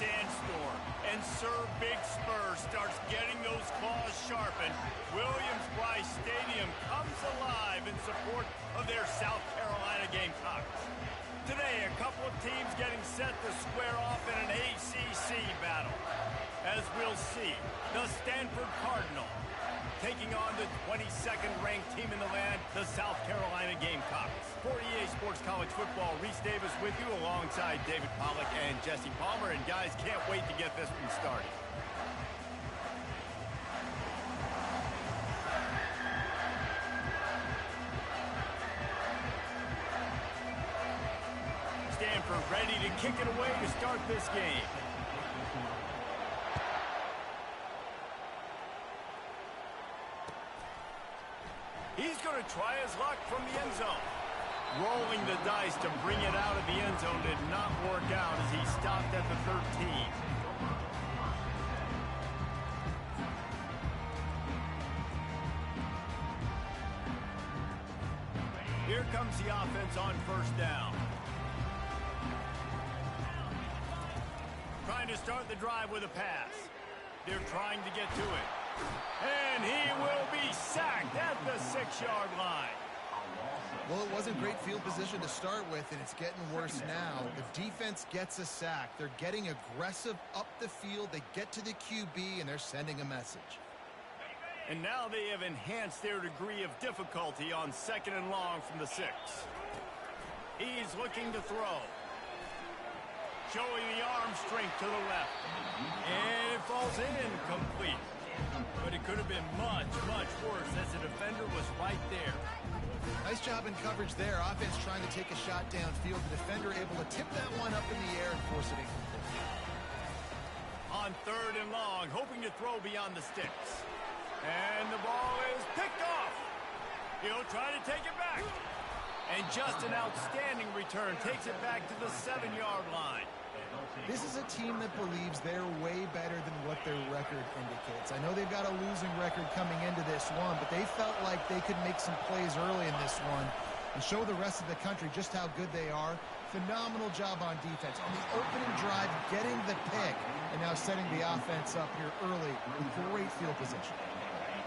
sandstorm, and Sir Big Spur starts getting those claws sharpened. Williams-Brice Stadium comes alive in support of their South Carolina Gamecocks. Today, a couple of teams getting set to square off in an ACC battle. As we'll see, the Stanford Cardinal taking on the 22nd ranked team in the land, the South Carolina Gamecocks. For EA Sports College Football, Reese Davis with you alongside David Pollack and Jesse Palmer. And guys, can't wait to get this one started. Stanford ready to kick it away to start this game. He's going to try his luck from the end zone. Rolling the dice to bring it out of the end zone did not work out as he stopped at the 13. Here comes the offense on first down. Trying to start the drive with a pass. They're trying to get to it. And he will be sacked at the 6-yard line. Well, it wasn't great field position to start with, and it's getting worse now. The defense gets a sack. They're getting aggressive up the field. They get to the QB, and they're sending a message. And now they have enhanced their degree of difficulty on 2nd and long from the 6. He's looking to throw. Showing the arm strength to the left. And it falls incomplete. But it could have been much, much worse as the defender was right there. Nice job in coverage there. Offense trying to take a shot downfield. The defender able to tip that one up in the air and force it incomplete. On 3rd and long, hoping to throw beyond the sticks. And the ball is picked off. He'll try to take it back. And just an outstanding return takes it back to the 7-yard line. This is a team that believes they're way better than what their record indicates. I know they've got a losing record coming into this one, but they felt like they could make some plays early in this one and show the rest of the country just how good they are. Phenomenal job on defense. On the opening drive, getting the pick, and now setting the offense up here early with great field position.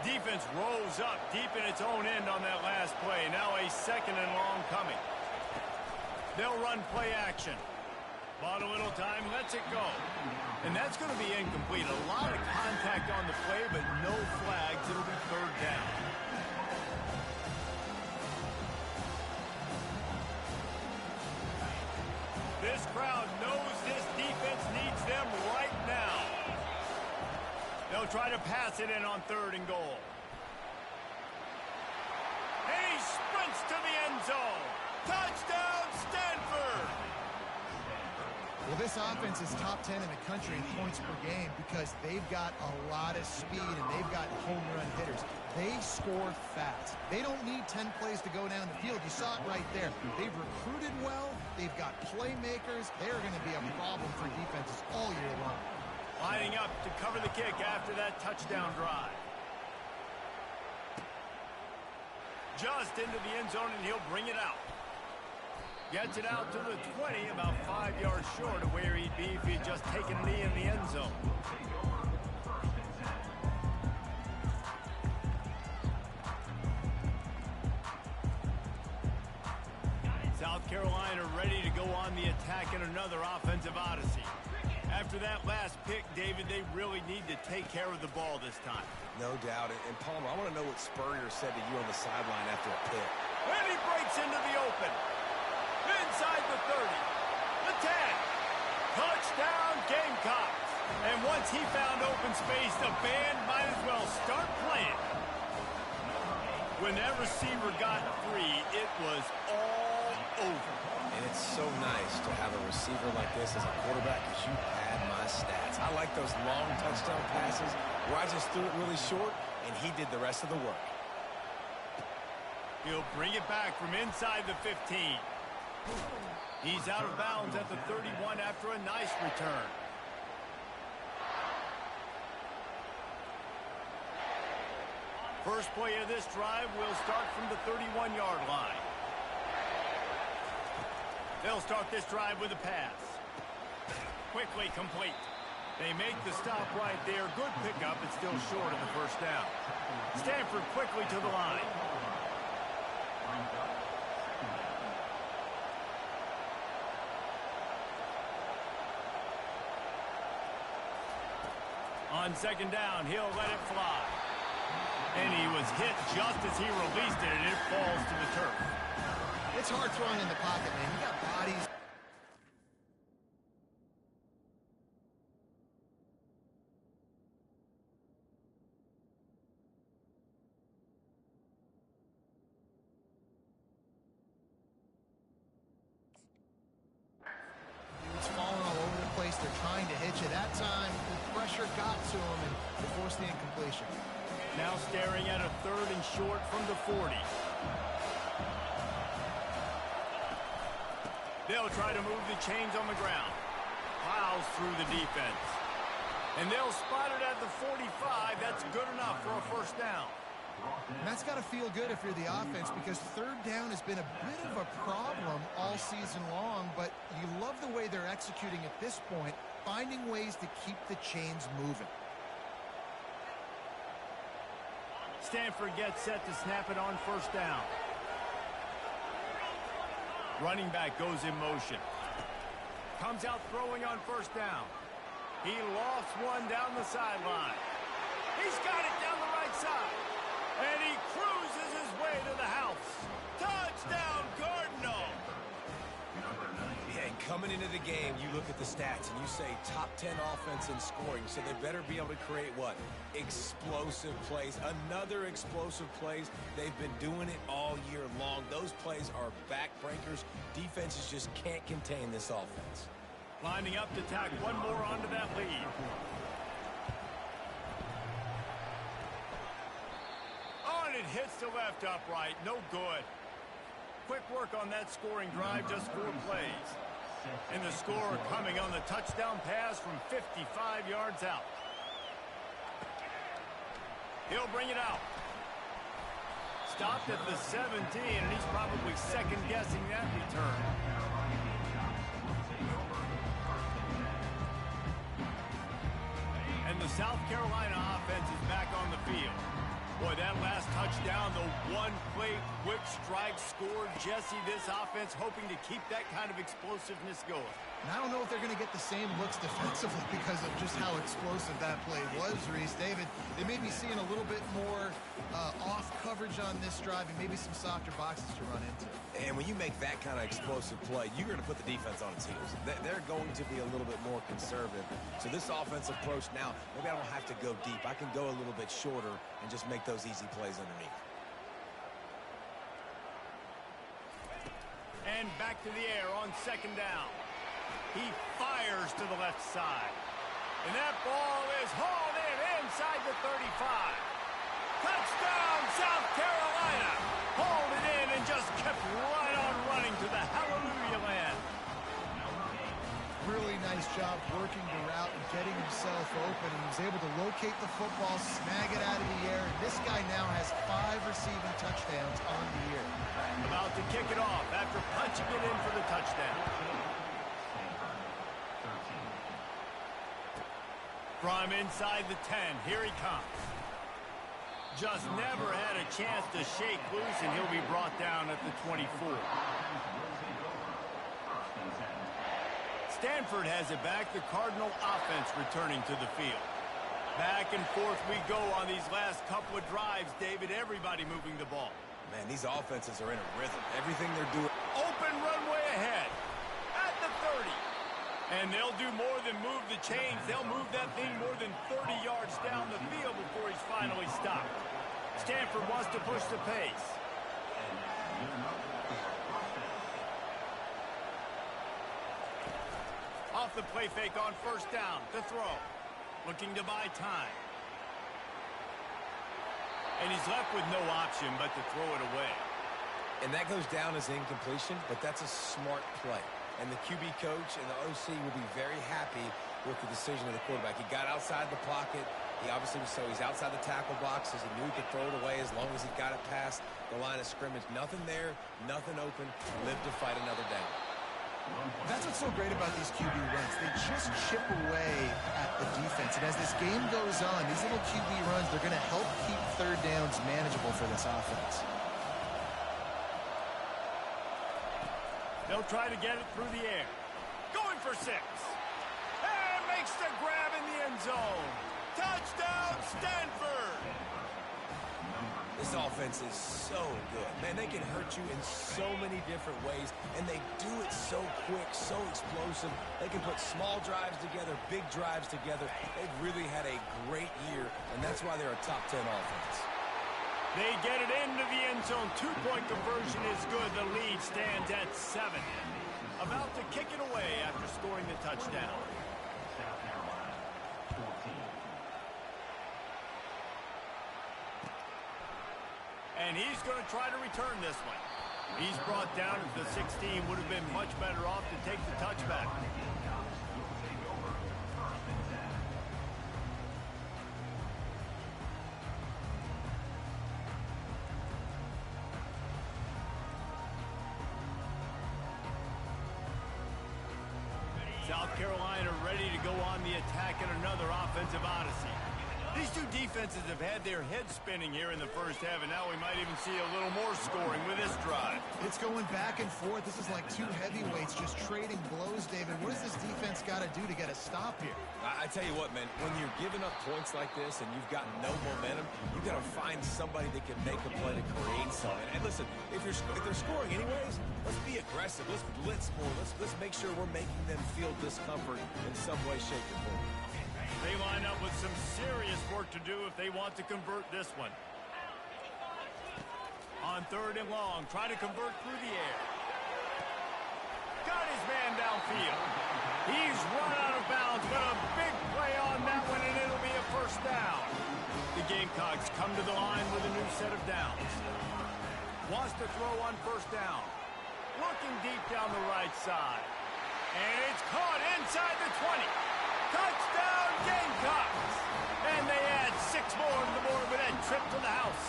Defense rose up deep in its own end on that last play. Now a 2nd and long coming. They'll run play action. Bought a little time, lets it go. And that's going to be incomplete. A lot of contact on the play, but no flags. It'll be 3rd down. This crowd knows this defense needs them right now. They'll try to pass it in on 3rd and goal. And he sprints to the end zone. Touchdown, Stanford! Well, this offense is top 10 in the country in points per game because they've got a lot of speed and they've got home run hitters. They score fast. They don't need 10 plays to go down the field. You saw it right there. They've recruited well. They've got playmakers. They're going to be a problem for defenses all year long. Lining up to cover the kick after that touchdown drive. Just into the end zone, and he'll bring it out. Gets it out to the 20, about 5 yards short of where he'd be if he'd just taken a knee in the end zone. South Carolina ready to go on the attack in another offensive odyssey. After that last pick, David, they really need to take care of the ball this time. No doubt. And Palmer, I want to know what Spurrier said to you on the sideline after a pick. And he breaks into the open. Inside the 30, the 10. Touchdown, Gamecocks. And once he found open space, the band might as well start playing. When that receiver got free, it was all over. And it's so nice to have a receiver like this as a quarterback because you had my stats. I like those long touchdown passes where I just threw it really short, and he did the rest of the work. He'll bring it back from inside the 15. He's out of bounds at the 31 after a nice return. First play of this drive will start from the 31-yard line. They'll start this drive with a pass. Quickly complete. They make the stop right there. Good pickup. It's still short of the first down. Stanford quickly to the line. On second down, he'll let it fly. And he was hit just as he released it, and it falls to the turf. It's hard throwing in the pocket, man. You got bodies. It's falling all over the place. They're trying to hit you. That time, the pressure got to him and they forced the incompletion. Now staring at a 3rd and short from the 40. They'll try to move the chains on the ground. Plows through the defense. And they'll spot it at the 45. That's good enough for a first down. And that's got to feel good if you're the offense, because 3rd down has been a bit of a problem all season long, but you love the way they're executing at this point, finding ways to keep the chains moving. Stanford gets set to snap it on first down. Running back goes in motion. Comes out throwing on first down. He lost one down the sideline. He's got it down the right side. And he cruises his way to the house. Touchdown, Cardinal! Yeah, and coming into the game, you look at the stats and you say top 10 offense in scoring, so they better be able to create what? Explosive plays. Another explosive plays. They've been doing it all year long. Those plays are backbreakers. Defenses just can't contain this offense. Lining up to tack one more onto that lead. It hits the left upright. No good. Quick work on that scoring drive, just 4 plays. And the score coming on the touchdown pass from 55 yards out. He'll bring it out. Stopped at the 17, and he's probably second-guessing that return. And the South Carolina offense is back on the field. Boy, that last touchdown, the one-play quick strike scored. Jesse, this offense hoping to keep that kind of explosiveness going. And I don't know if they're going to get the same looks defensively because of just how explosive that play was, Reese. David, they may be seeing a little bit more off coverage on this drive and maybe some softer boxes to run into. And when you make that kind of explosive play, you're going to put the defense on its heels. They're going to be a little bit more conservative. So this offensive approach now, maybe I don't have to go deep. I can go a little bit shorter and just make those easy plays underneath. And back to the air on second down. He fires to the left side. And that ball is hauled in inside the 35. Touchdown, South Carolina. Hauled it in and just kept right on running to the hallelujah land. Really nice job working the route and getting himself open. He was able to locate the football, snag it out of the air. And this guy now has 5 receiving touchdowns on the year. About to kick it off after punching it in for the touchdown. From inside the 10, here he comes. Just never had a chance to shake loose, and he'll be brought down at the 24. Stanford has it back. The Cardinal offense returning to the field. Back and forth we go on these last couple of drives, David. Everybody moving the ball. Man, these offenses are in a rhythm. Everything they're doing. Open runway ahead at the 30. And they'll do more than move the chains. They'll move that thing more than 30 yards down the field before he's finally stopped. Stanford wants to push the pace. Off the play fake on first down. To throw. Looking to buy time. And he's left with no option but to throw it away. And that goes down as incompletion, but that's a smart play. And the QB coach and the OC will be very happy with the decision of the quarterback. He got outside the pocket. He obviously was he's outside the tackle boxes. He knew he could throw it away as long as he got it past the line of scrimmage. Nothing there, nothing open. Live to fight another down. That's what's so great about these QB runs. They just chip away at the defense. And as this game goes on, these little QB runs, they're going to help keep third downs manageable for this offense. They'll try to get it through the air. Going for 6. And makes the grab in the end zone. Touchdown, Stanford! This offense is so good. Man, they can hurt you in so many different ways, and they do it so quick, so explosive. They can put small drives together, big drives together. They've really had a great year, and that's why they're a top 10 offense. They get it into the end zone. 2-point conversion is good. The lead stands at 7. About to kick it away after scoring the touchdown. And he's going to try to return this one. He's brought down to the 16. Would have been much better off to take the touchback. South Carolina ready to go on the attack in another offensive odyssey. These two defenses have had their heads spinning here in the first half, and now we might even see a little more scoring with this drive. It's going back and forth. This is like two heavyweights just trading blows, David. What does this defense got to do to get a stop here? I tell you what, man, when you're giving up points like this and you've got no momentum, you've got to find somebody that can make a play to create something. And listen, if they're scoring anyways, let's be aggressive. Let's blitz more. Let's make sure we're making them feel discomfort in some way, shape, or form. They line up with some serious work to do if they want to convert this one. On 3rd and long, trying to convert through the air. Got his man downfield. He's run out of bounds, but a big play on that one, and it'll be a first down. The Gamecocks come to the line with a new set of downs. Wants to throw on 1st down. Looking deep down the right side. And it's caught inside the 20. Touchdown, Gamecocks! And they add 6 more to the board with that trip to the house.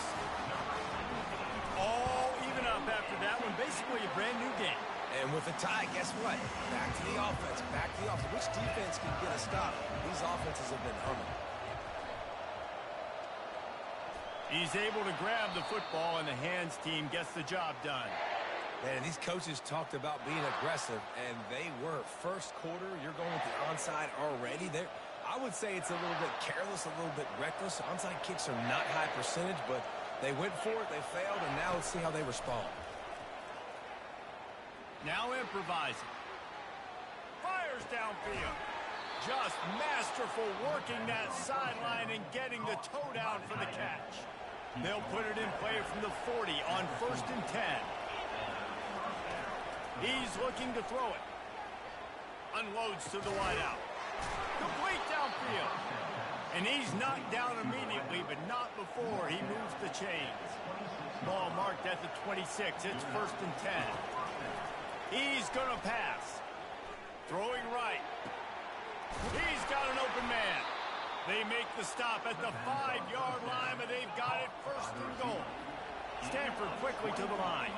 All even up after that one. Basically a brand new game. And with a tie, guess what? Back to the offense. Back to the offense. Which defense can get a stop? These offenses have been humming. He's able to grab the football, and the hands team gets the job done. Man, these coaches talked about being aggressive, and they were. First quarter, you're going with the onside already. I would say it's a little bit careless, a little bit reckless. Onside kicks are not high percentage, but they went for it, they failed, and now let's see how they respond. Now improvising. Fires downfield. Just masterful working that sideline and getting the toe down for the catch. They'll put it in play from the 40 on 1st and 10. He's looking to throw it. Unloads to the wideout. Complete downfield. And he's knocked down immediately, but not before he moves the chains. Ball marked at the 26. It's 1st and 10. He's going to pass. Throwing right. He's got an open man. They make the stop at the 5-yard line, but they've got it 1st and goal. Stanford quickly to the line.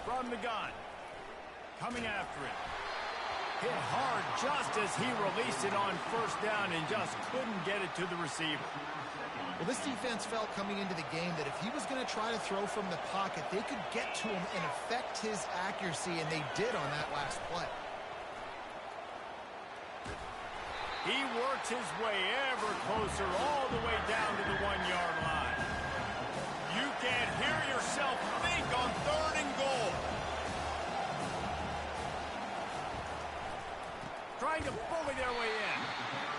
From the gun. Coming after it. Hit hard just as he released it on 1st down and just couldn't get it to the receiver. Well, this defense felt coming into the game that if he was going to try to throw from the pocket, they could get to him and affect his accuracy, and they did on that last play. He works his way ever closer all the way down to the 1-yard line. You can't hear yourself think on 3rd and goal. Trying to bully their way in.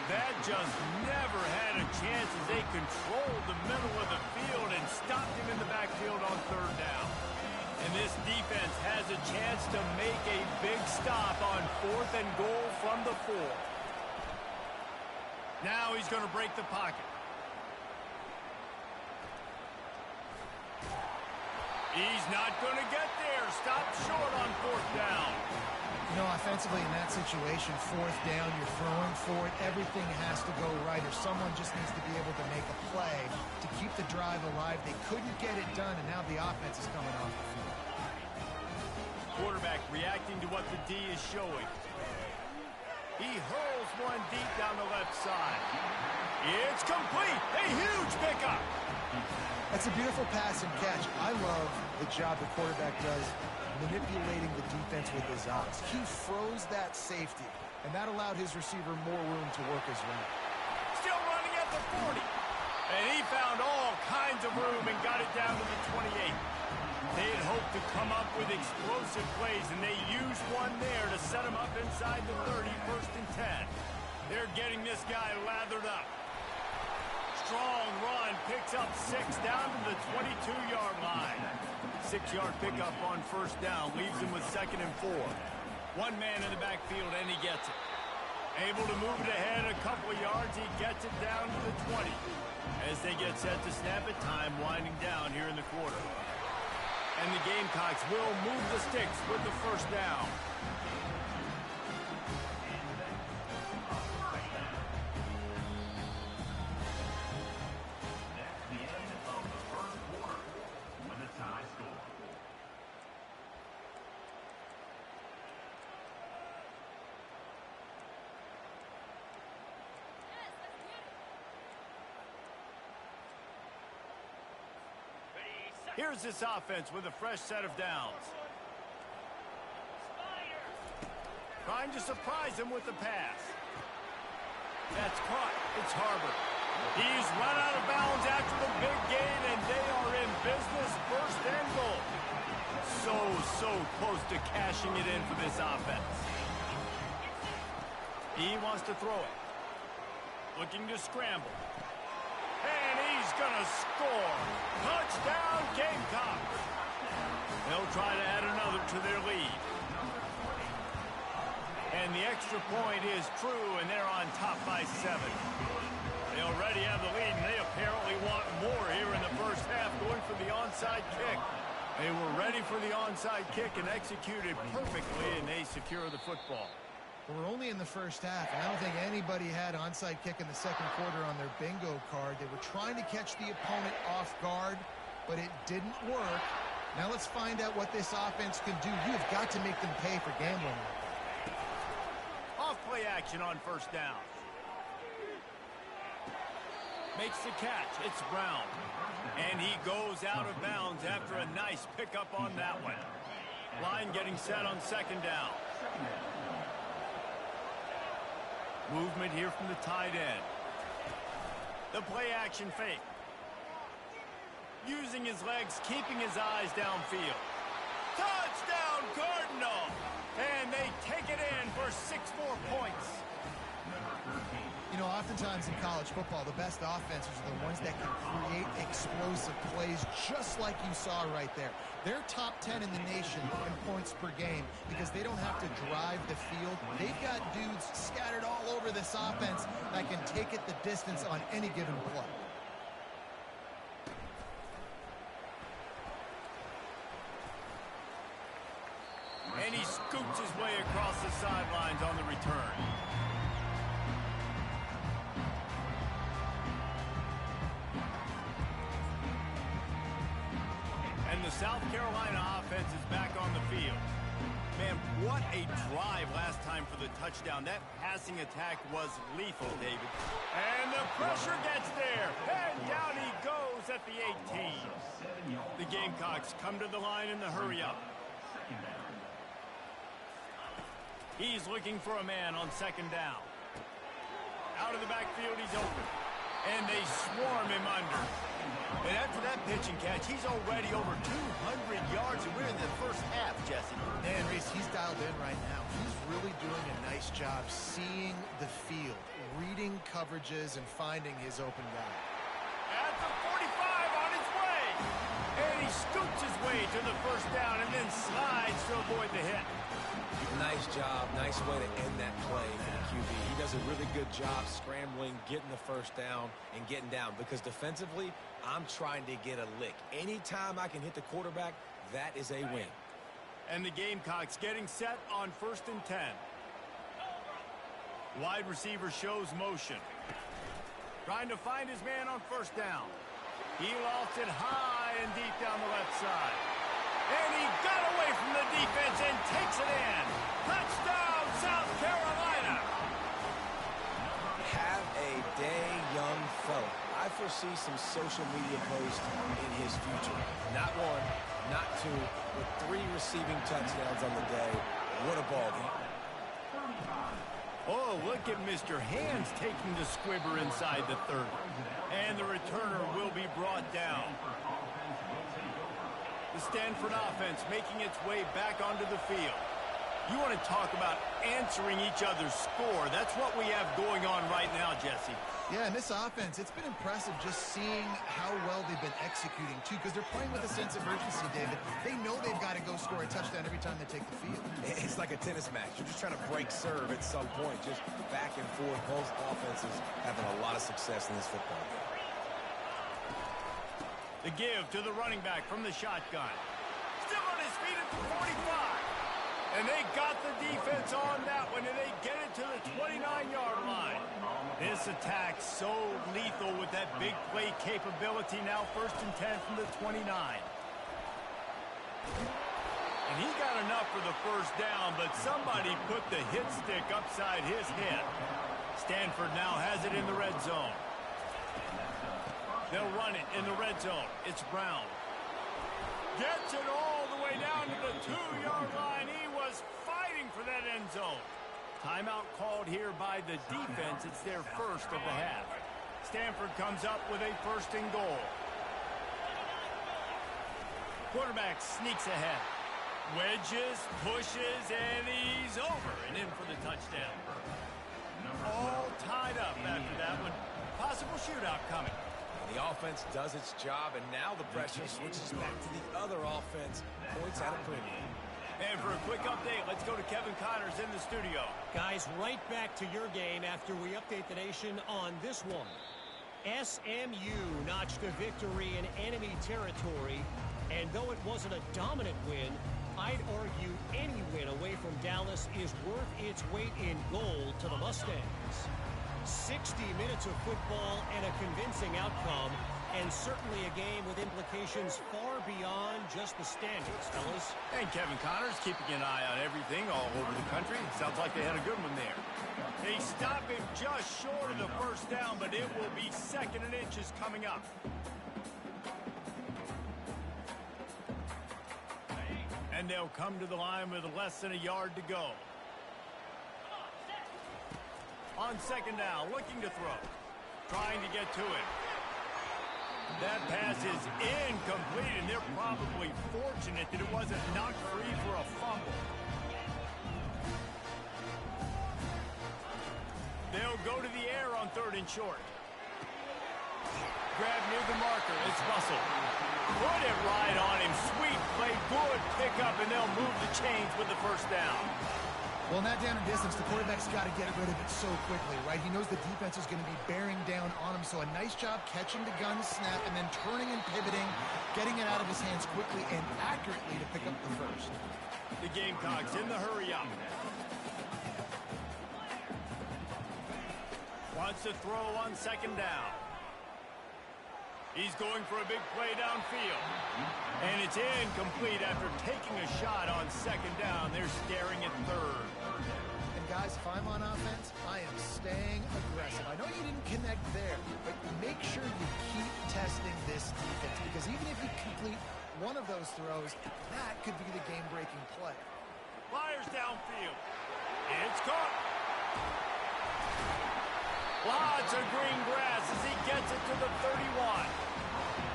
That just never had a chance as they controlled the middle of the field and stopped him in the backfield on 3rd down. And this defense has a chance to make a big stop on 4th and goal from the 4. Now he's going to break the pocket. He's not going to get there. Stopped short on 4th down. You know, offensively in that situation, fourth down, you're throwing for it. Everything has to go right, or someone just needs to be able to make a play to keep the drive alive. They couldn't get it done, and now the offense is coming off the field. Quarterback reacting to what the D is showing. He hurls one deep down the left side. It's complete. A huge pickup. That's a beautiful pass and catch. I love the job the quarterback does manipulating the defense with his eyes. He froze that safety, and that allowed his receiver more room to work his route. Still running at the 40. And he found all kinds of room and got it down to the 28. They had hoped to come up with explosive plays, and they used one there to set him up inside the 30, first and 10. They're getting this guy lathered up. Strong run, picks up 6 down to the 22-yard line. 6-yard pickup on first down, leaves him with 2nd and 4. One man in the backfield, and he gets it. Able to move it ahead a couple of yards, he gets it down to the 20. As they get set to snap it, time winding down here in the quarter. And the Gamecocks will move the sticks with the first down. Here's this offense with a fresh set of downs. Trying to surprise him with the pass. That's caught. It's Harbor. He's run out of bounds after the big gain, and they are in business, first and goal. So close to cashing it in for this offense. He wants to throw it. Looking to scramble. And he's going to score. Touchdown, Gamecocks. They'll try to add another to their lead. And the extra point is true, and they're on top by 7. They already have the lead, and they apparently want more here in the first half, going for the onside kick. They were ready for the onside kick and executed perfectly, and they secure the football. We're only in the first half, and I don't think anybody had onside kick in the second quarter on their bingo card. They were trying to catch the opponent off guard, but it didn't work. Now let's find out what this offense can do. You've got to make them pay for gambling. Off play action on first down. Makes the catch. It's Brown. And he goes out of bounds after a nice pickup on that one. Line getting set on second down. Movement here from the tight end. The play action fake. Using his legs, keeping his eyes downfield. Touchdown, Cardinal! And they take it in for 6 more points. You know, oftentimes in college football, the best offenses are the ones that can create explosive plays, just like you saw right there. They're top 10 in the nation in points per game because they don't have to drive the field. They've got dudes scattered all over this offense that can take it the distance on any given play. And he scoots his way across the sidelines on the return. And the South Carolina offense is back on the field. Man, what a drive last time for the touchdown. That passing attack was lethal, David. And the pressure gets there. And down he goes at the 18. The Gamecocks come to the line in the hurry-up. He's looking for a man on second down. Out of the backfield, he's open. And they swarm him under. And after that pitch and catch, he's already over 200 yards, and we're in the first half, Jesse. Man, Reese, he's dialed in right now. He's really doing a nice job seeing the field, reading coverages, and finding his open guy. At the 45 on his way. And he scoots his way to the first down and then slides to avoid the hit. Nice job. Nice way to end that play for the QB. He does a really good job scrambling, getting the first down, and getting down. Because defensively, I'm trying to get a lick. Anytime I can hit the quarterback, that is a win. And the Gamecocks getting set on 1st and 10. Wide receiver shows motion. Trying to find his man on 1st down. He lofts it high and deep down the left side. And he got away from the defense and takes it in. Touchdown, South Carolina. Have a day, young fella. I foresee some social media posts in his future. Not one, not two, but 3 receiving touchdowns on the day. What a ball game. Oh, look at Mr. Hands taking the squibber inside the 30. And the returner will be brought down. The Stanford offense making its way back onto the field. You want to talk about answering each other's score. That's what we have going on right now, Jesse. Yeah, and this offense, it's been impressive just seeing how well they've been executing, too, because they're playing with a sense of urgency, David. They know they've got to go score a touchdown every time they take the field. It's like a tennis match. You're just trying to break serve at some point, just back and forth. Both offenses having a lot of success in this football game. The give to the running back from the shotgun. Still on his feet at the 45. And they got the defense on that one, and they get it to the 29-yard line. This attack so lethal with that big play capability. Now 1st and 10 from the 29. And he got enough for the 1st down, but somebody put the hit stick upside his head. Stanford now has it in the red zone. They'll run it in the red zone. It's Brown. Gets it all the way down to the 2-yard line. He was fighting for that end zone. Timeout called here by the defense. It's their 1st of the half. Stanford comes up with a 1st and goal. Quarterback sneaks ahead. Wedges, pushes, and he's over and in for the touchdown. All tied up after that one. Possible shootout coming. The offense does its job, and now the pressure switches back to the other offense. Points at a premium. And for a quick update, let's go to Kevin Connors in the studio. Guys, right back to your game after we update the nation on this one. SMU notched a victory in enemy territory, and though it wasn't a dominant win, I'd argue any win away from Dallas is worth its weight in gold to the Mustangs. 60 minutes of football and a convincing outcome, and certainly a game with implications far beyond just the standings, fellas. And Kevin Connors keeping an eye on everything all over the country. Sounds like they had a good one there. They stop him just short of the 1st down, but it will be 2nd and inches coming up. And they'll come to the line with less than a yard to go. On 2nd down, looking to throw. Trying to get to it. That pass is incomplete, and they're probably fortunate that it wasn't knocked free for a fumble. They'll go to the air on 3rd and short. Grab near the marker. It's Russell. Put it right on him. Sweet play. Good pickup, and they'll move the chains with the 1st down. Well, not down in distance, the quarterback's got to get rid of it so quickly, right? He knows the defense is going to be bearing down on him, so a nice job catching the gun snap and then turning and pivoting, getting it out of his hands quickly and accurately to pick up the 1st. The Gamecocks in the hurry up. Wants to throw on 2nd down. He's going for a big play downfield. And it's incomplete after taking a shot on 2nd down. They're staring at 3rd. And guys, if I'm on offense, I am staying aggressive. I know you didn't connect there, but make sure you keep testing this defense, because even if you complete one of those throws, that could be the game-breaking play. Fires downfield. It's caught. Lots of green grass as he gets it to the 31.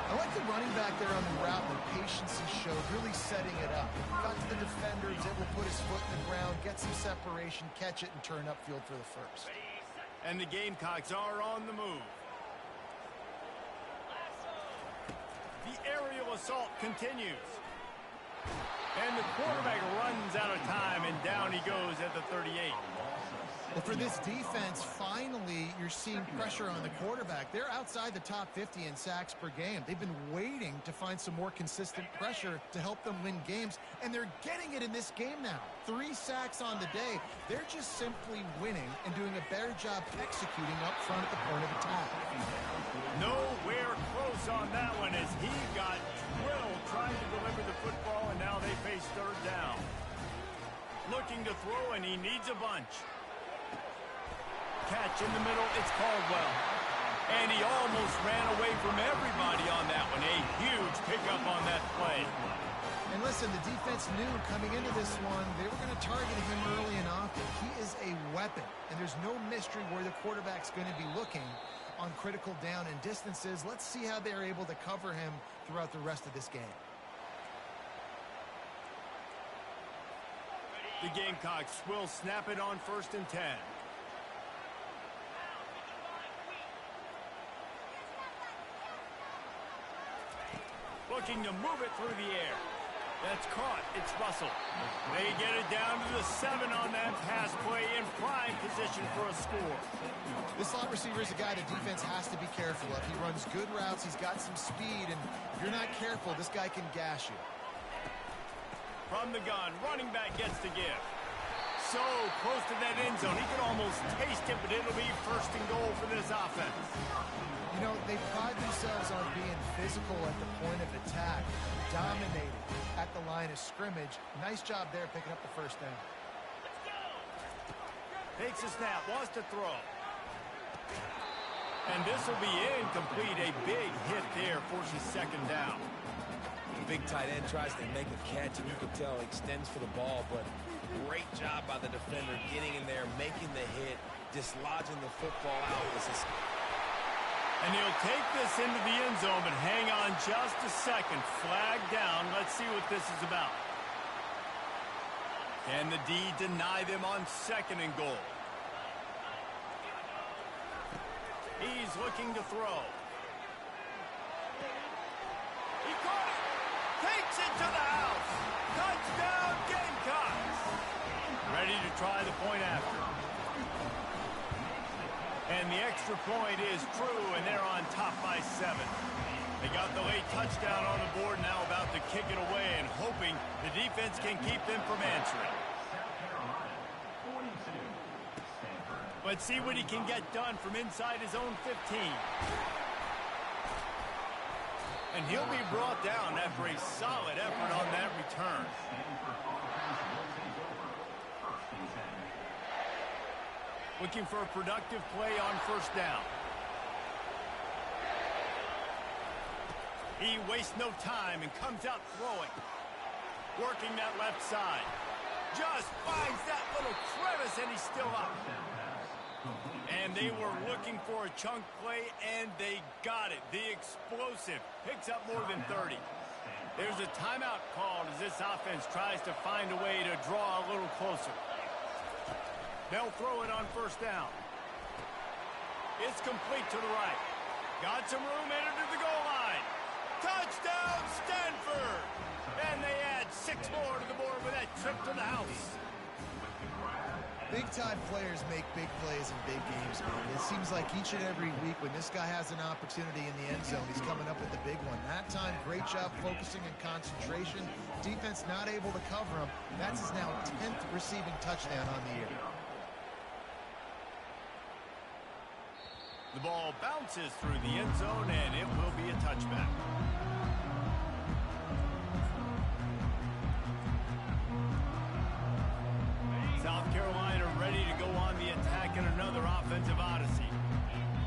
I like the running back there on the route, the patience he showed, really setting it up. Got to the defender, he's able to put his foot in the ground, get some separation, catch it, and turn upfield for the 1st. And the Gamecocks are on the move. The aerial assault continues. And the quarterback runs out of time, and down he goes at the 38. Well, for this defense, finally, you're seeing pressure on the quarterback. They're outside the top 50 in sacks per game. They've been waiting to find some more consistent pressure to help them win games, and they're getting it in this game now. 3 sacks on the day. They're just simply winning and doing a better job executing up front at the point of attack. Nowhere close on that one as he got drilled trying to deliver the football, and now they face third down. Looking to throw, and he needs a bunch. Catch in the middle, it's Caldwell. And he almost ran away from everybody on that one. A huge pickup on that play. And listen, the defense knew coming into this one, they were going to target him early and often. He is a weapon, and there's no mystery where the quarterback's going to be looking on critical down and distances. Let's see how they're able to cover him throughout the rest of this game. The Gamecocks will snap it on 1st and 10. Looking to move it through the air. That's caught. It's Russell. They get it down to the 7 on that pass play in prime position for a score. This slot receiver is a guy the defense has to be careful of. He runs good routes. He's got some speed, and if you're not careful, this guy can gash you. From the gun, running back gets to give. So close to that end zone. He could almost taste it, but it'll be 1st and goal for this offense. You know, they pride themselves on being physical at the point of attack, dominating at the line of scrimmage. Nice job there picking up the 1st down. Takes a snap, wants to throw. And this will be incomplete. A big hit there forces 2nd down. Big tight end tries to make a catch, and you can tell he extends for the ball, but great job by the defender getting in there, making the hit, dislodging the football out. And he'll take this into the end zone, but hang on just a second. Flag down. Let's see what this is about. Can the D deny them on 2nd and goal? He's looking to throw. He caught it. Takes it to the house. Touchdown, Gamecocks. Ready to try the point after. And the extra point is true, and they're on top by 7. They got the late touchdown on the board, now about to kick it away and hoping the defense can keep them from answering. Let's see what he can get done from inside his own 15. And he'll be brought down after a solid effort on that return. Looking for a productive play on 1st down. He wastes no time and comes out throwing. Working that left side. Just finds that little crevice, and he's still up. And they were looking for a chunk play, and they got it. The explosive picks up more than 30. There's a timeout called as this offense tries to find a way to draw a little closer. They'll throw it on 1st down. It's complete to the right. Got some room, headed to the goal line. Touchdown, Stanford! And they add 6 more to the board with that trip to the house. Big-time players make big plays in big games, man. It seems like each and every week when this guy has an opportunity in the end zone, he's coming up with the big one. That time, great job focusing and concentration. Defense not able to cover him. That's his now 10th receiving touchdown on the year. The ball bounces through the end zone, and it will be a touchback. South Carolina ready to go on the attack in another offensive odyssey.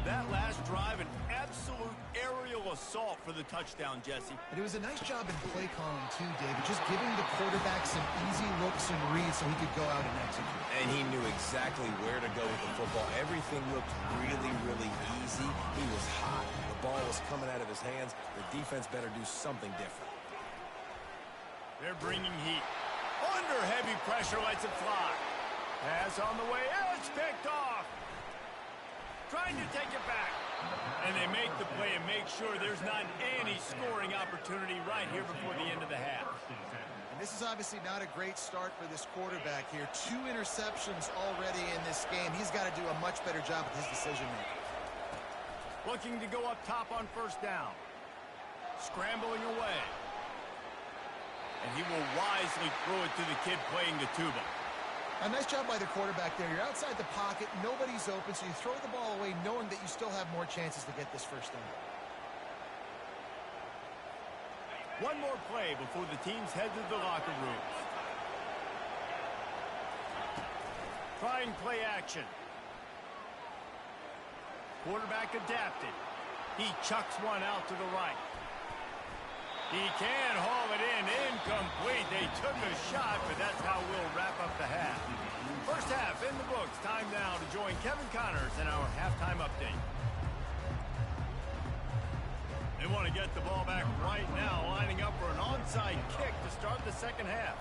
That last drive, an absolute aerial assault for the touchdown, Jesse. And it was a nice job in play calling, too, David. Just giving the quarterback some easy looks and reads so he could go out and execute. And he knew exactly where to go with the football. Everything looked really, really easy. He was hot. The ball was coming out of his hands. The defense better do something different. They're bringing heat. Under heavy pressure, lets it fly. Pass on the way. It's picked off. Trying to take it back. And they make the play and make sure there's not any scoring opportunity right here before the end of the half. And this is obviously not a great start for this quarterback here. 2 interceptions already in this game. He's got to do a much better job with his decision-making. Looking to go up top on first down. Scrambling away. And he will wisely throw it to the kid playing the tuba. A nice job by the quarterback there. You're outside the pocket, nobody's open, so you throw the ball away knowing that you still have more chances to get this first down. One more play before the teams head to the locker rooms. Trying play action. Quarterback adapted. He chucks one out to the right. He can haul it in. Incomplete. They took a shot, but that's how we'll wrap up the half. First half in the books. Time now to join Kevin Connors in our halftime update. They want to get the ball back right now, lining up for an onside kick to start the second half.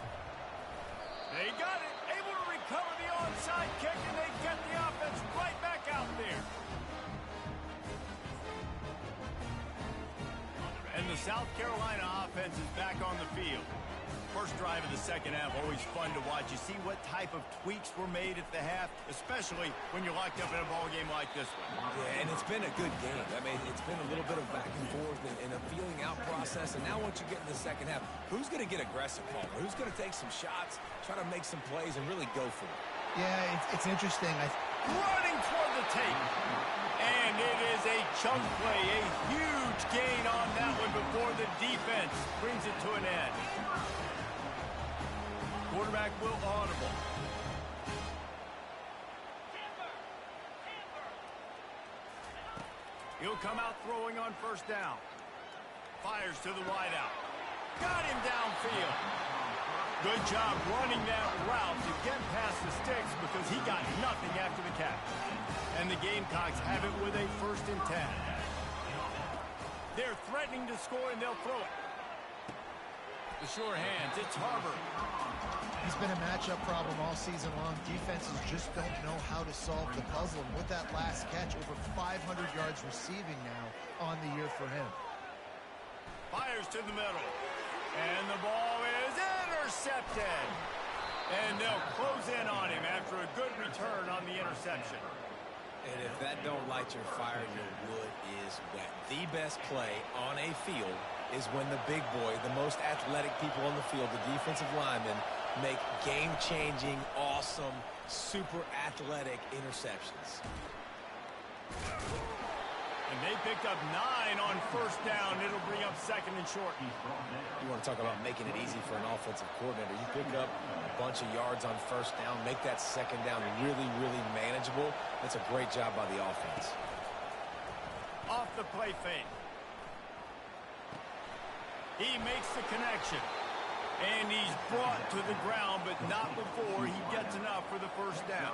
They got it. Able to recover the onside kick, and they get the offense right back out there. And the South Carolina offense is back on the field. First drive of the second half, always fun to watch. You see what type of tweaks were made at the half, especially when you're locked up in a ball game like this one. Yeah, and it's been a good game. I mean, it's been a little bit of back and forth and a feeling out process. And now once you get in the second half, who's going to get aggressive, Palmer? Who's going to take some shots, try to make some plays, and really go for it? Yeah, it's interesting. Running toward the tape. And it is a chunk play, a huge gain on that one before the defense brings it to an end. Quarterback will audible. He'll come out throwing on first down. Fires to the wideout. Got him downfield. Good job running that route to get past the sticks because he got nothing after the catch. And the Gamecocks have it with a 1st and 10. They're threatening to score, and they'll throw it. The sure hands, it's Harbor. He's been a matchup problem all season long. Defenses just don't know how to solve the puzzle. And with that last catch, over 500 yards receiving now on the year for him. Fires to the middle. And the ball is intercepted. And they'll close in on him after a good return on the interception. And if that don't light your fire, your wood is wet. The best play on a field is when the big boy, the most athletic people on the field, the defensive linemen, make game-changing, awesome, super athletic interceptions. And they picked up 9 on first down. It'll bring up 2nd and short. You want to talk about making it easy for an offensive coordinator. You pick up a bunch of yards on first down, make that second down really, really manageable. That's a great job by the offense. Off the play fake. He makes the connection. And he's brought to the ground, but not before he gets enough for the first down.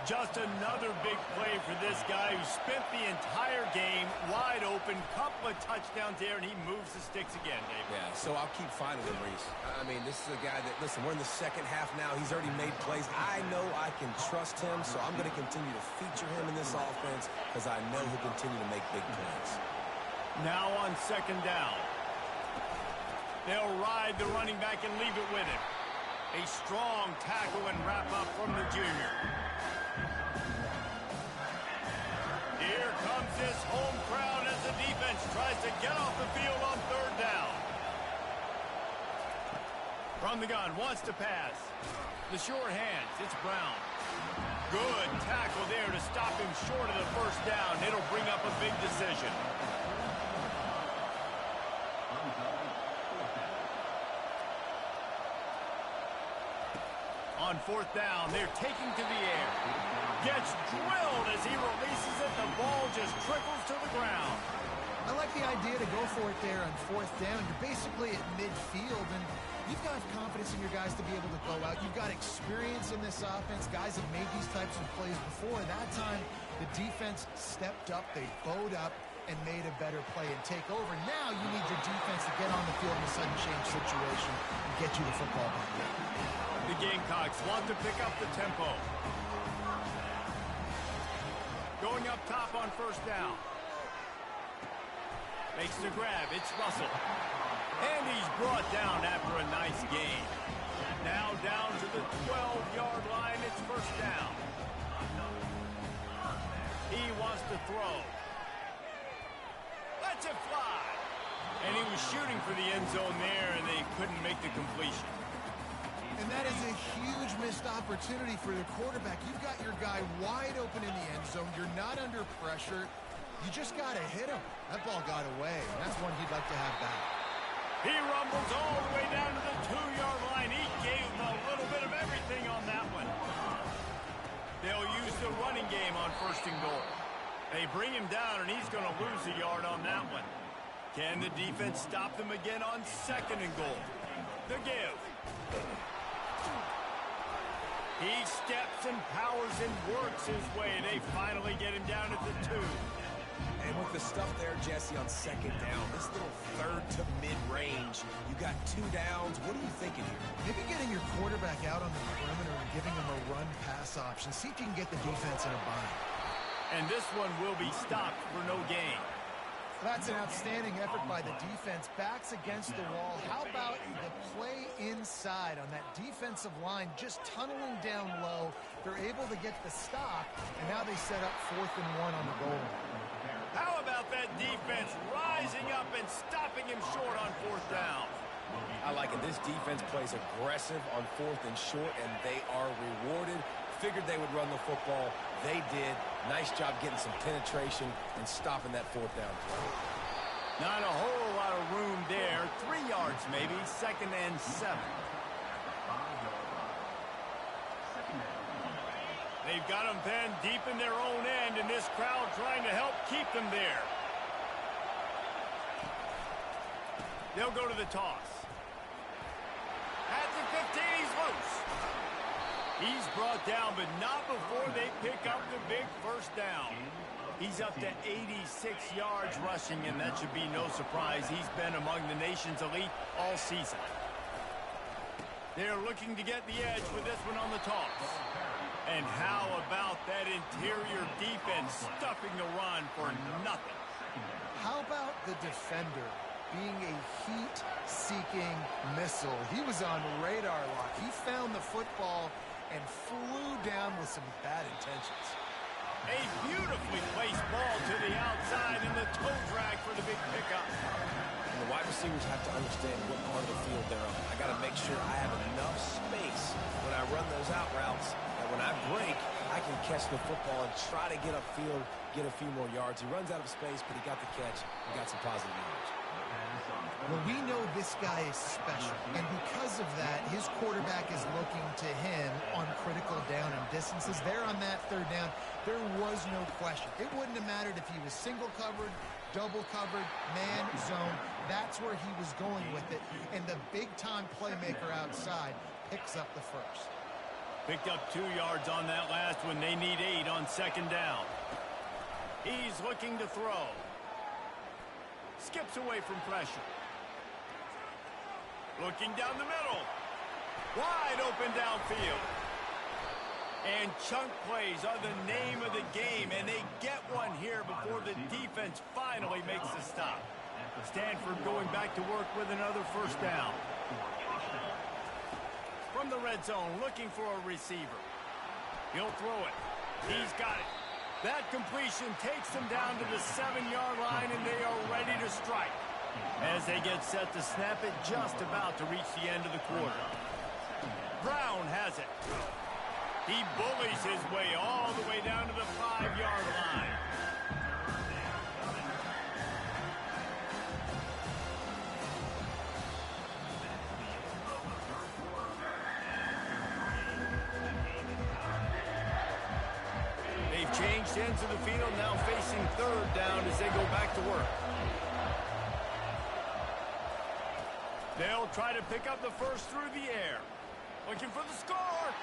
Just another big play for this guy who spent the entire game wide open. Couple of touchdowns there, and he moves the sticks again, Dave. Yeah, so I'll keep finding him, Reese. I mean, this is a guy that, listen, we're in the second half now. He's already made plays. I know I can trust him, so I'm going to continue to feature him in this offense because I know he'll continue to make big plays. Now on second down. They'll ride the running back and leave it with him. A strong tackle and wrap up from the junior. Here comes this home crowd as the defense tries to get off the field on third down. From the gun, wants to pass. The sure hands, it's Brown. Good tackle there to stop him short of the first down. It'll bring up a big decision. On fourth down, they're taking to the air. Gets drilled as he releases it. The ball just trickles to the ground. I like the idea to go for it there on fourth down. You're basically at midfield, and you've got confidence in your guys to be able to go out. You've got experience in this offense. Guys have made these types of plays before. That time, the defense stepped up. They bowed up and made a better play and take over. Now you need your defense to get on the field in a sudden change situation and get you the football back. The Gamecocks want to pick up the tempo. Going up top on first down. Makes the grab. It's Russell. And he's brought down after a nice gain. Now down to the 12-yard line. It's first down. He wants to throw. Lets it fly. And he was shooting for the end zone there, and they couldn't make the completion. And that is a huge missed opportunity for the quarterback. You've got your guy wide open in the end zone. You're not under pressure. You just got to hit him. That ball got away, and that's one he'd like to have back. He rumbles all the way down to the 2-yard line. He gave him a little bit of everything on that one. They'll use the running game on first and goal. They bring him down, and he's going to lose a yard on that one. Can the defense stop them again on second and goal? The give. He steps and powers and works his way. They finally get him down at the 2. And with the stuff there, Jesse, on second down, this little third to mid-range, you got 2 downs. What are you thinking here? Maybe getting your quarterback out on the perimeter and giving him a run-pass option. See if you can get the defense in a bind. And this one will be stopped for no gain. That's an outstanding effort by the defense. Backs against the wall. How about the play inside on that defensive line, just tunneling down low. They're able to get the stop, and now they set up 4th and 1 on the goal line. How about that defense rising up and stopping him short on 4th down? I like it. This defense plays aggressive on 4th and short, and they are rewarded. Figured they would run the football. They did. Nice job getting some penetration and stopping that 4th down play. Not a whole lot of room there. 3 yards maybe. 2nd and 7. They've got them pinned deep in their own end, and this crowd trying to help keep them there. They'll go to the toss. At the 15, he's loose. He's brought down, but not before they pick up the big first down. He's up to 86 yards rushing, and that should be no surprise. He's been among the nation's elite all season. They're looking to get the edge with this one on the toss. And how about that interior defense stuffing the run for nothing? How about the defender being a heat-seeking missile? He was on radar lock. He found the football and flew down with some bad intentions. A beautifully placed ball to the outside and the toe drag for the big pickup. And the wide receivers have to understand what part of the field they're on. I got to make sure I have enough space when I run those out routes that when I break, I can catch the football and try to get upfield, get a few more yards. He runs out of space, but he got the catch. He got some positive yards. Well, we know this guy is special, and because of that, his quarterback is looking to him on critical down and distances. There on that 3rd down, there was no question. It wouldn't have mattered if he was single covered, double covered, man, zone. That's where he was going with it, and the big-time playmaker outside picks up the first. Picked up 2 yards on that last one. They need 8 on 2nd down. He's looking to throw. Skips away from pressure. Looking down the middle. Wide open downfield. And chunk plays are the name of the game, and they get one here before the defense finally makes the stop. Stanford going back to work with another first down. From the red zone, looking for a receiver. He'll throw it. He's got it. That completion takes them down to the 7-yard line, and they are ready to strike. As they get set to snap it, just about to reach the end of the quarter. Brown has it. He bullies his way all the way down to the 5-yard line. They've changed ends of the field, now facing 3rd down as they go back to work. They'll try to pick up the first through the air. Looking for the score.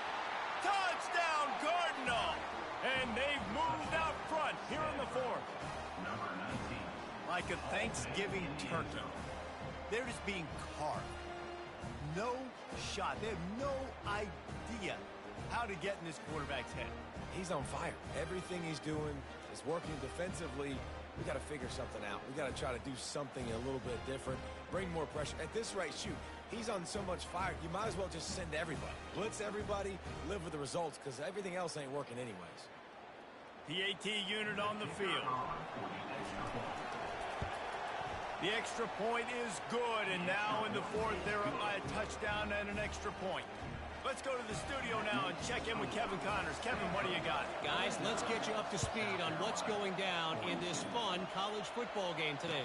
Touchdown, Cardinal! And they've moved out front here in the 4th. Like a Thanksgiving turkey. They're just being carved. No shot. They have no idea how to get in this quarterback's head. He's on fire. Everything he's doing is working defensively. we got to figure something out. We got to try to do something a little bit different, bring more pressure. At this rate, shoot, he's on so much fire, you might as well just send everybody. Blitz everybody, live with the results, because everything else ain't working anyways. The AT unit on the field. The extra point is good, and now in the fourth, they're up by a touchdown and an extra point. Let's go to the studio now and check in with Kevin Connors. Kevin, what do you got? Guys, let's get you up to speed on what's going down in this fun college football game today.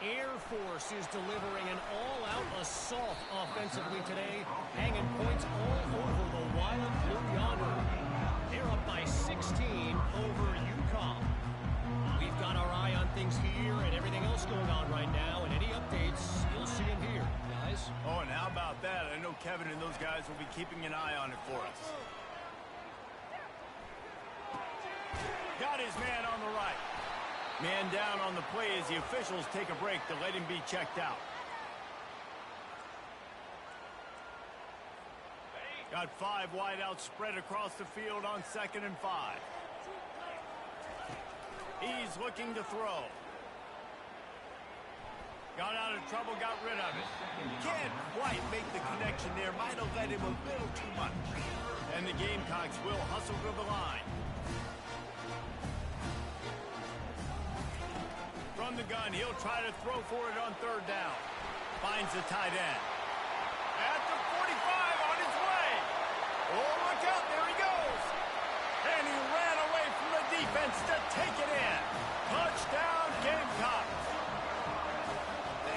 Air Force is delivering an all-out assault offensively today, hanging points all over the wild blue yonder. They're up by 16 over UConn. We've got our eye on things here and everything else going on right now, and any updates, you'll see them here, guys. Oh, and how about that? I know Kevin and those guys will be keeping an eye on it for us. Got his man on the right. Man down on the play as the officials take a break to let him be checked out. Got 5 wideouts spread across the field on 2nd and 5. He's looking to throw. Got out of trouble, got rid of it. Can't quite make the connection there. Might have led him a little too much. And the Gamecocks will hustle to the line. From the gun, he'll try to throw for it on 3rd down. Finds the tight end. At the 45, on his way. Oh, look out, there he goes. And he ran away from the defense to take it in. Touchdown, Gamecocks.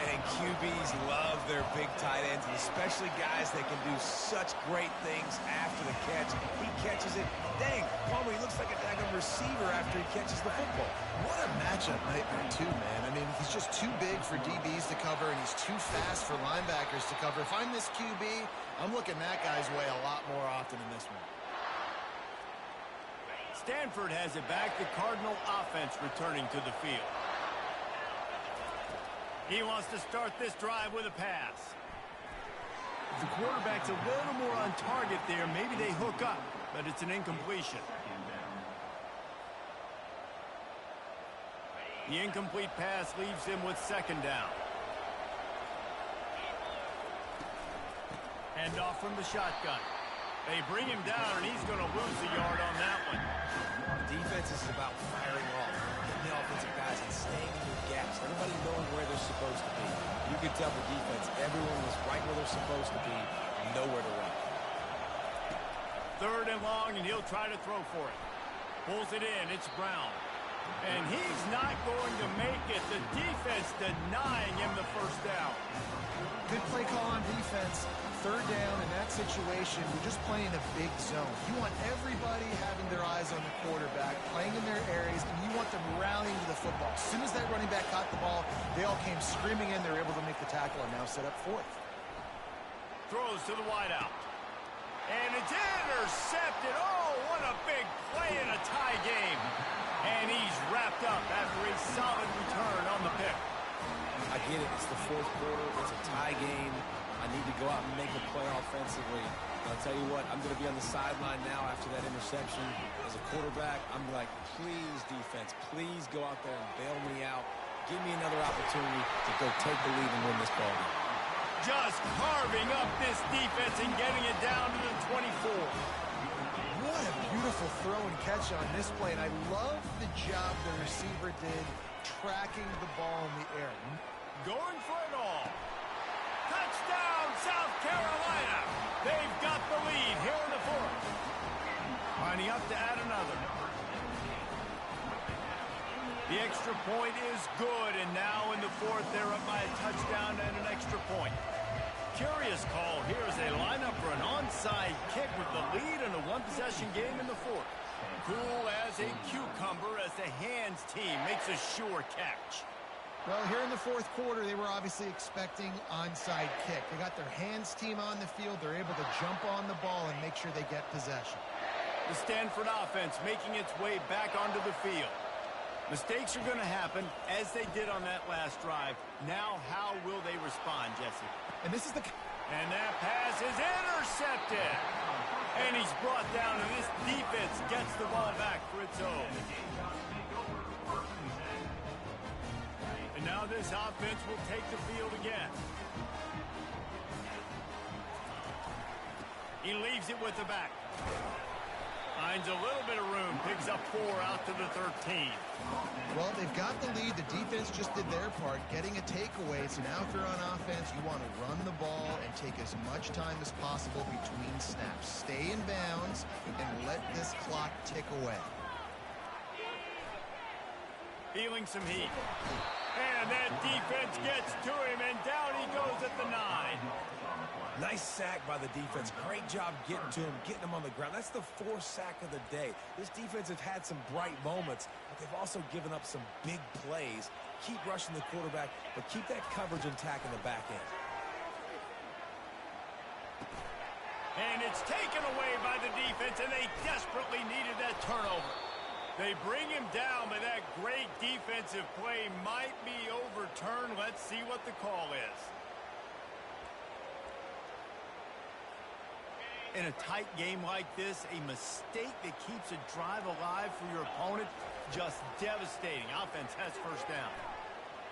And QBs love their big tight ends, and especially guys that can do such great things after the catch. He catches it. Dang, Palmer, he looks like a daggone receiver after he catches the football. What a matchup nightmare, too, man. I mean, he's just too big for DBs to cover, and he's too fast for linebackers to cover. If I'm this QB, I'm looking that guy's way a lot more often than this one. Stanford has it back. The Cardinal offense returning to the field. He wants to start this drive with a pass. If the quarterback's a little more on target there, maybe they hook up, but it's an incompletion. The incomplete pass leaves him with 2nd down. Hand off from the shotgun. They bring him down, and he's going to lose a yard on that one. Defense is about firing off, getting the offensive guys and staying in their gaps. Everybody knowing where they're supposed to be. You can tell the defense, everyone was right where they're supposed to be, nowhere to run. 3rd and long, and he'll try to throw for it. Pulls it in, it's Brown. And he's not going to make it. The defense denying him the 1st down. Good play call on defense. 3rd down in that situation, you're just playing a big zone. You want everybody having their eyes on the quarterback, playing in their areas, and you want them rallying to the football. As soon as that running back caught the ball, they all came screaming in. They were able to make the tackle and now set up 4th. Throws to the wideout. And it's intercepted. Oh, what a big play in a tie game. And he's wrapped up after a solid return on the pick. I get it. It's the 4th quarter. It's a tie game. I need to go out and make a play offensively. I'll tell you what, I'm going to be on the sideline now after that interception. As a quarterback, I'm like, please, defense, please go out there and bail me out. Give me another opportunity to go take the lead and win this ball game. Just carving up this defense and getting it down to the 24. What a beautiful throw and catch on this play, and I love the job the receiver did tracking the ball in the air. Going for it all. Touchdown, South Carolina. They've got the lead here in the 4th. Lining up to add another. The extra point is good, and now in the 4th, they're up by a touchdown and an extra point. Curious call here as they line up for an onside kick with the lead in a 1-possession game in the 4th. Cool as a cucumber as the hands team makes a sure catch. Well, here in the 4th quarter, they were obviously expecting onside kick. They got their hands team on the field. They're able to jump on the ball and make sure they get possession. The Stanford offense making its way back onto the field. Mistakes are going to happen, as they did on that last drive. Now, how will they respond, Jesse? And this is the... And that pass is intercepted. And he's brought down, and this defense gets the ball back for its own. Now this offense will take the field again. He leaves it with the back. Finds a little bit of room. Picks up 4 out to the 13. Well, they've got the lead. The defense just did their part, getting a takeaway. So now if you're on offense, you want to run the ball and take as much time as possible between snaps. Stay in bounds and let this clock tick away. Feeling some heat. And that defense gets to him, and down he goes at the 9. Nice sack by the defense. Great job getting to him, getting him on the ground. That's the 4th sack of the day. This defense has had some bright moments, but they've also given up some big plays. Keep rushing the quarterback, but keep that coverage intact in the back end. And it's taken away by the defense, and they desperately needed that turnover. They bring him down, but that great defensive play might be overturned. Let's see what the call is. In a tight game like this, a mistake that keeps a drive alive for your opponent, just devastating. Offense has first down.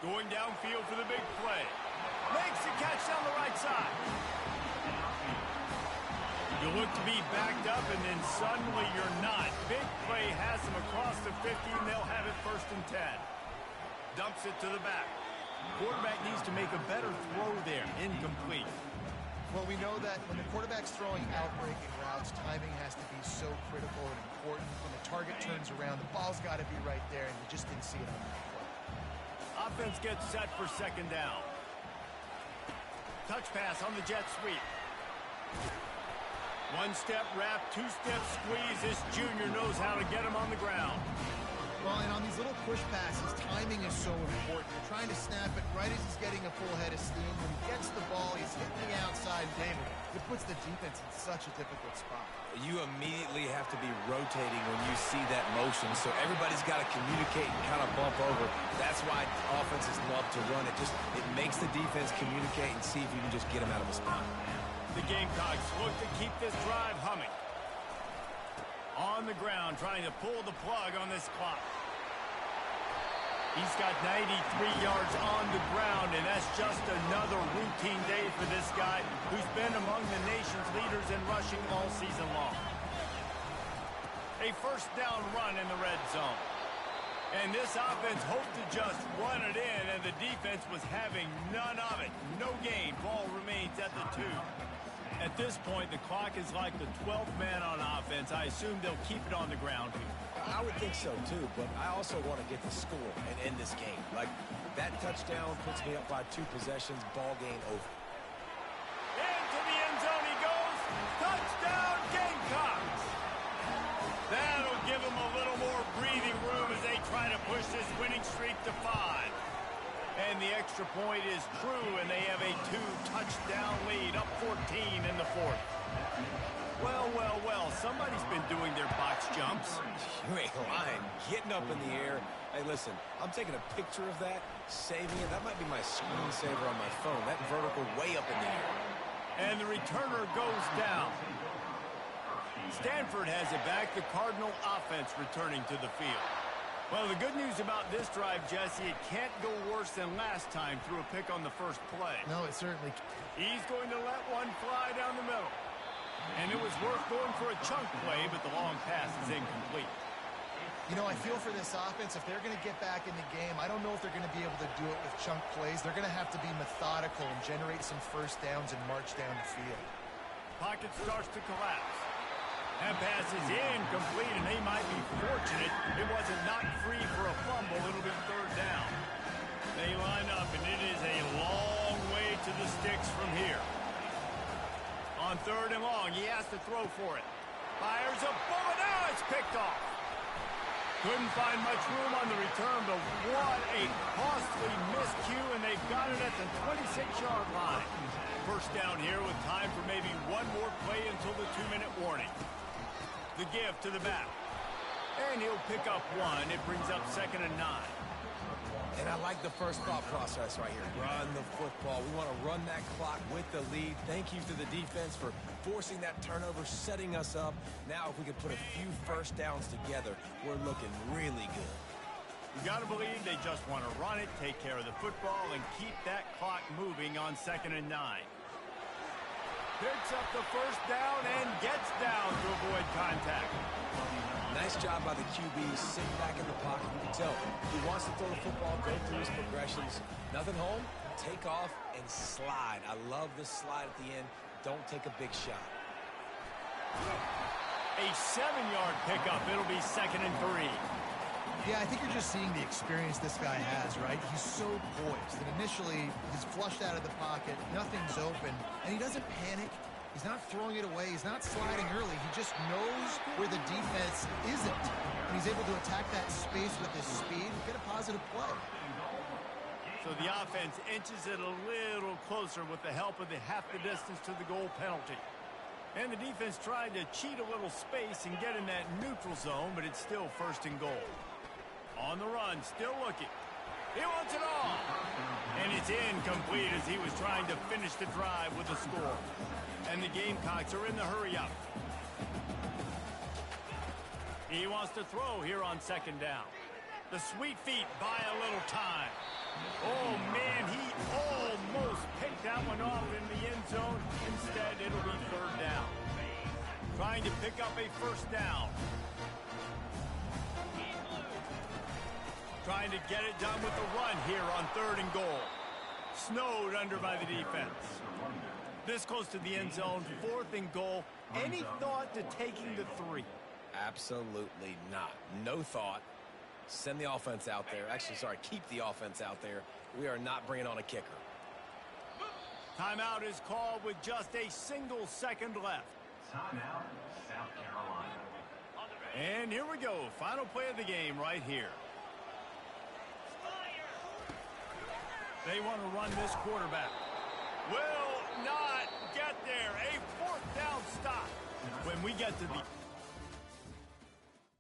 Going downfield for the big play. Makes the catch down the right side. You look to be backed up, and then suddenly you're not. Big play has them across the 50, and they'll have it 1st and 10. Dumps it to the back. Quarterback needs to make a better throw there. Incomplete. Well, we know that when the quarterback's throwing out-breaking routes, timing has to be so critical and important. When the target turns around, the ball's got to be right there, and you just didn't see it on that play. Offense gets set for 2nd down. Touch pass on the jet sweep. 1-step wrap, 2-step squeeze. This junior knows how to get him on the ground. Well, and on these little push passes, timing is so important. You're trying to snap it right as he's getting a full head of steam. When he gets the ball, he's hitting the outside. David, it puts the defense in such a difficult spot. You immediately have to be rotating when you see that motion, so everybody's got to communicate and kind of bump over. That's why offenses love to run it. It makes the defense communicate and see if you can just get them out of a spot. The Gamecocks look to keep this drive humming. On the ground, trying to pull the plug on this clock. He's got 93 yards on the ground, and that's just another routine day for this guy who's been among the nation's leaders in rushing all season long. A 1st down run in the red zone. And this offense hoped to just run it in, and the defense was having none of it. No gain. Ball remains at the 2. At this point, the clock is like the 12th man on offense. I assume they'll keep it on the ground here. I would think so, too, but I also want to get the score and end this game. Like, that touchdown puts me up by 2 possessions, ball game over. Into the end zone he goes. Touchdown, Gamecocks! That'll give them a little more breathing room as they try to push this winning streak to 5. And the extra point is true, and they have a 2-touchdown lead, up 14 in the 4th. Well, well, well, somebody's been doing their box jumps. You ain't lying. Getting up in the air. Hey, listen, I'm taking a picture of that, saving it. That might be my screensaver on my phone. That vertical way up in the air. And the returner goes down. Stanford has it back. The Cardinal offense returning to the field. Well, the good news about this drive, Jesse, it can't go worse than last time through a pick on the 1st play. No, it certainly can't. He's going to let one fly down the middle. And it was worth going for a chunk play, but the long pass is incomplete. You know, I feel for this offense, if they're going to get back in the game, I don't know if they're going to be able to do it with chunk plays. They're going to have to be methodical and generate some 1st downs and march down the field. Pocket starts to collapse. That pass is incomplete, and they might be fortunate it wasn't knocked free for a fumble. It'll be 3rd down. They line up, and it is a long way to the sticks from here. On 3rd and long, he has to throw for it. Fires a bullet. Now it's picked off. Couldn't find much room on the return, but what a costly miscue, and they've got it at the 26-yard line. 1st down here with time for maybe one more play until the 2-minute warning. The give to the back. And he'll pick up 1. It brings up 2nd and 9. And I like the first thought process right here. Run the football. We want to run that clock with the lead. Thank you to the defense for forcing that turnover, setting us up. Now if we can put a few 1st downs together, we're looking really good. You got to believe they just want to run it, take care of the football, and keep that clock moving on 2nd and 9. Picks up the first down and gets down to avoid contact. Nice job by the QB, sitting back in the pocket. You can tell he wants to throw the football, go through his progressions. Nothing home, take off and slide. I love this slide at the end. Don't take a big shot. A 7-yard pickup. It'll be 2nd and 3. Yeah, I think you're just seeing the experience this guy has, right? He's so poised. And initially, he's flushed out of the pocket. Nothing's open. And he doesn't panic. He's not throwing it away. He's not sliding early. He just knows where the defense isn't. And he's able to attack that space with his speed and get a positive play. So the offense inches it a little closer with the help of the half the distance to the goal penalty. And the defense tried to cheat a little space and get in that neutral zone, but it's still 1st and goal. On the run, still looking. He wants it all. And it's incomplete as he was trying to finish the drive with a score. And the Gamecocks are in the hurry up. He wants to throw here on 2nd down. The sweet feet buy a little time. Oh, man, he almost picked that one off in the end zone. Instead, it'll be 3rd down. Trying to pick up a 1st down. Trying to get it done with the run here on 3rd and goal. Snowed under by the defense. This close to the end zone, 4th and goal. Any thought to taking the 3? Absolutely not. No thought. Send the offense out there. Actually, sorry, keep the offense out there. We are not bringing on a kicker. Timeout is called with just a single second left. Timeout, South Carolina. And here we go. Final play of the game right here. They want to run this quarterback. Will not get there. A 4th down stop. When we get to the